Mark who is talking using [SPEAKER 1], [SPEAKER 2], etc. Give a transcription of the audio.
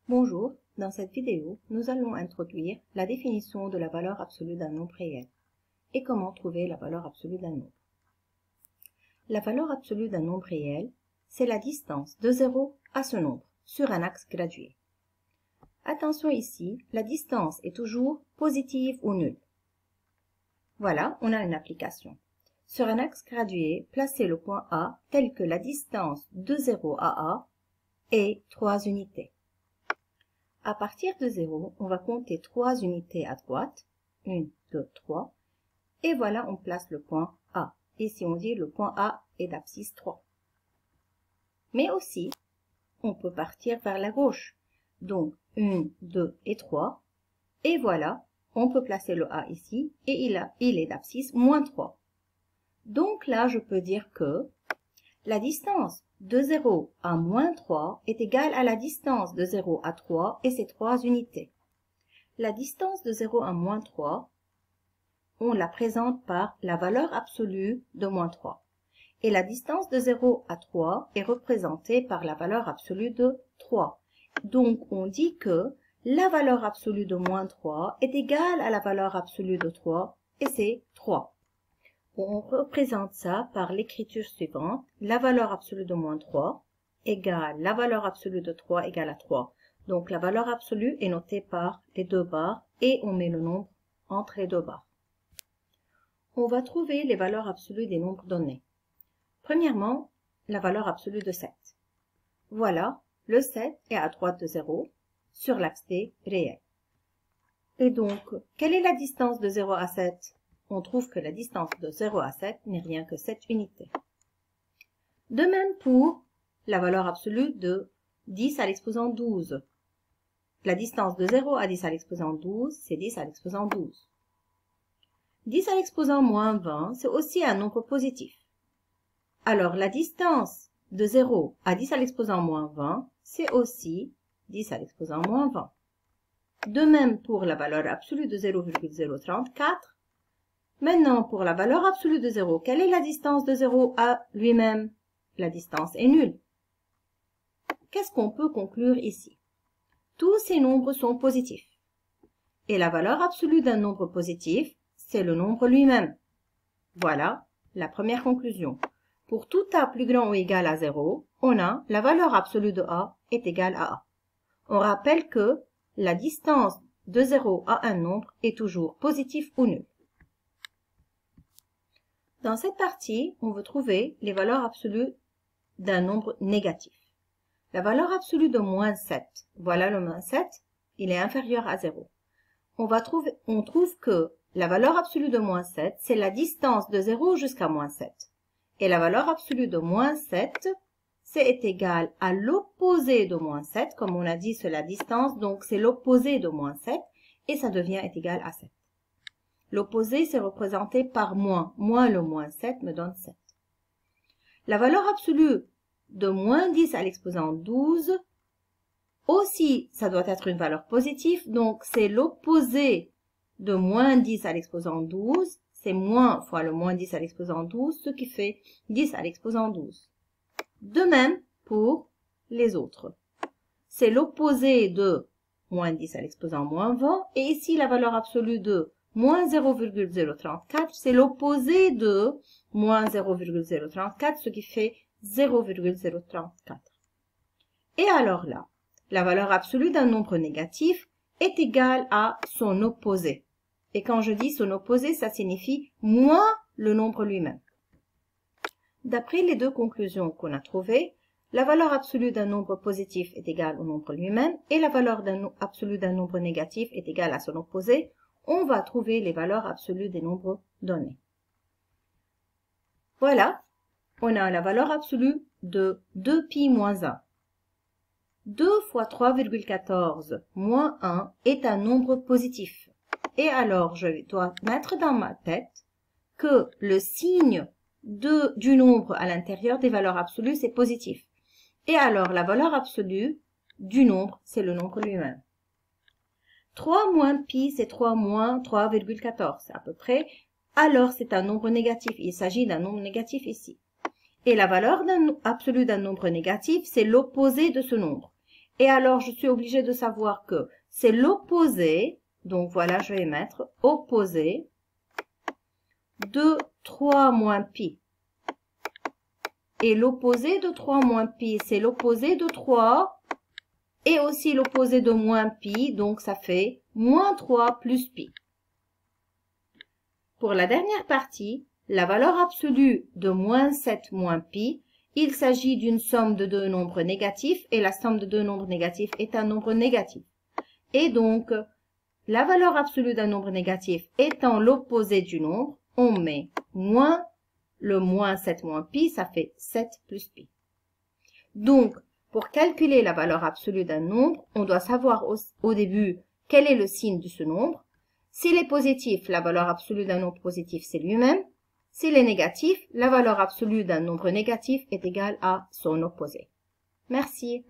[SPEAKER 1] Bonjour, dans cette vidéo, nous allons introduire la définition de la valeur absolue d'un nombre réel et comment trouver la valeur absolue d'un nombre. La valeur absolue d'un nombre réel, c'est la distance de 0 à ce nombre sur un axe gradué. Attention ici, la distance est toujours positive ou nulle. Voilà, on a une application. Sur un axe gradué, placez le point A tel que la distance de 0 à A est 3 unités. À partir de 0, on va compter 3 unités à droite, 1, 2, 3, et voilà, on place le point A. Ici, on dit le point A est d'abscisse 3. Mais aussi, on peut partir vers la gauche. Donc, 1, 2 et 3, et voilà, on peut placer le A ici, et il est d'abscisse moins 3. Donc là, je peux dire que la distance de 0 à moins 3 est égale à la distance de 0 à 3 et ses 3 unités. La distance de 0 à moins 3, on la présente par la valeur absolue de moins 3. Et la distance de 0 à 3 est représentée par la valeur absolue de 3. Donc, on dit que la valeur absolue de moins 3 est égale à la valeur absolue de 3 et c'est 3. On représente ça par l'écriture suivante. La valeur absolue de moins 3 égale la valeur absolue de 3 égale à 3. Donc la valeur absolue est notée par les deux barres et on met le nombre entre les deux barres. On va trouver les valeurs absolues des nombres donnés. Premièrement, la valeur absolue de 7. Voilà, le 7 est à droite de 0 sur l'axe des réels. Et donc, quelle est la distance de 0 à 7? On trouve que la distance de 0 à 7 n'est rien que 7 unités. De même pour la valeur absolue de 10 à l'exposant 12. La distance de 0 à 10 à l'exposant 12, c'est 10 à l'exposant 12. 10 à l'exposant moins 20, c'est aussi un nombre positif. Alors, la distance de 0 à 10 à l'exposant moins 20, c'est aussi 10 à l'exposant moins 20. De même pour la valeur absolue de 0,034. Maintenant, pour la valeur absolue de 0, quelle est la distance de 0 à lui-même? La distance est nulle. Qu'est-ce qu'on peut conclure ici? Tous ces nombres sont positifs. Et la valeur absolue d'un nombre positif, c'est le nombre lui-même. Voilà la première conclusion. Pour tout A plus grand ou égal à 0, on a la valeur absolue de A est égale à A. On rappelle que la distance de 0 à un nombre est toujours positif ou nul. Dans cette partie, on veut trouver les valeurs absolues d'un nombre négatif. La valeur absolue de moins 7, voilà le moins 7, il est inférieur à 0. On trouve que la valeur absolue de moins 7, c'est la distance de 0 jusqu'à moins 7. Et la valeur absolue de moins 7, c'est égal à l'opposé de moins 7, comme on a dit, c'est la distance, donc c'est l'opposé de moins 7, et ça devient égal à 7. L'opposé, c'est représenté par moins. Moins le moins 7 me donne 7. La valeur absolue de moins 10 à l'exposant 12, aussi, ça doit être une valeur positive. Donc, c'est l'opposé de moins 10 à l'exposant 12. C'est moins fois le moins 10 à l'exposant 12, ce qui fait 10 à l'exposant 12. De même pour les autres. C'est l'opposé de moins 10 à l'exposant moins 20. Et ici, la valeur absolue de moins 0,034, c'est l'opposé de moins 0,034, ce qui fait 0,034. Et alors là, la valeur absolue d'un nombre négatif est égale à son opposé. Et quand je dis son opposé, ça signifie moins le nombre lui-même. D'après les deux conclusions qu'on a trouvées, la valeur absolue d'un nombre positif est égale au nombre lui-même et la valeur absolue d'un nombre négatif est égale à son opposé. On va trouver les valeurs absolues des nombres donnés. Voilà, on a la valeur absolue de 2pi moins 1. 2 fois 3,14 moins 1 est un nombre positif. Et alors, je dois mettre dans ma tête que le signe du nombre à l'intérieur des valeurs absolues, c'est positif. Et alors, la valeur absolue du nombre, c'est le nombre lui-même. 3 moins pi, c'est 3 moins 3,14 à peu près. Alors, c'est un nombre négatif. Il s'agit d'un nombre négatif ici. Et la valeur absolue d'un nombre négatif, c'est l'opposé de ce nombre. Et alors, je suis obligée de savoir que c'est l'opposé. Donc, voilà, je vais mettre opposé de 3 moins pi. Et l'opposé de 3 moins pi, c'est l'opposé de 3 et aussi l'opposé de moins pi. Donc, ça fait moins 3 plus pi. Pour la dernière partie, la valeur absolue de moins 7 moins pi, il s'agit d'une somme de deux nombres négatifs et la somme de deux nombres négatifs est un nombre négatif. Et donc, la valeur absolue d'un nombre négatif étant l'opposé du nombre, on met moins le moins 7 moins pi, ça fait 7 plus pi. Donc, pour calculer la valeur absolue d'un nombre, on doit savoir au début quel est le signe de ce nombre. S'il est positif, la valeur absolue d'un nombre positif, c'est lui-même. S'il est négatif, la valeur absolue d'un nombre négatif est égale à son opposé. Merci.